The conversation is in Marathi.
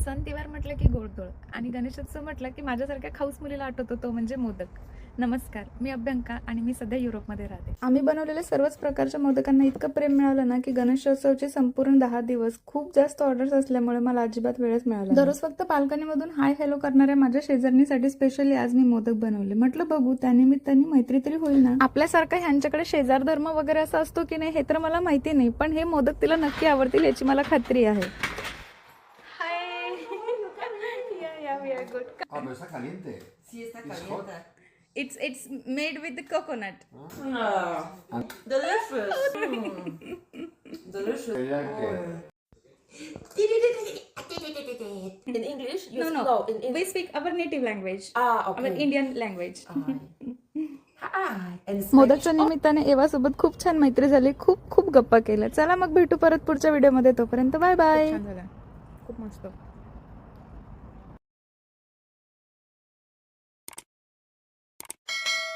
सण तिवार म्हटलं की गोडधोड आणि गणेशोत्सव म्हटलं की माझ्यासारख्या खाऊस मुलीला आठवतो तो म्हणजे मोदक. नमस्कार, मी अभ्यंका आणि मी सध्या युरोपमध्ये राहते. आम्ही बनवलेल्या सर्वच प्रकारच्या मोदकांना इतकं प्रेम मिळालं ना की गणेशोत्सवचे संपूर्ण 10 दिवस खूप जास्त ऑर्डर्स असल्यामुळे मला अजिबात वेळच मिळाला नाही. दररोज फक्त बाल्कनीमधून हाय हॅलो करणाऱ्या माझ्या शेजारणीसाठी स्पेशली आज मी मोदक बनवले. म्हटलं बघू त्यानिमित्ताने मैत्री तरी होईल ना. आपल्यासारखं ह्यांच्याकडे शेजार धर्म वगैरे असं असतो की नाही हे तर मला माहिती नाही, पण हे मोदक तिला नक्की आवडतील याची मला खात्री आहे. Yeah, we are good. Ah, pero está caliente. Sí, está It's caliente. It's made with the coconut. Ah, delicious. Delicious. Ella que- In English? No. In We speak our native language. okay. Our Indian language. Hi. And मोदकच्या निमित्ताने एवा सोबत खूप छान मैत्री झाली, खूप खूप गप्पा केल्या. चला मग भेटू परत पुढच्या व्हिडिओमध्ये. तोपर्यंत बाय बाय. खूप मस्त.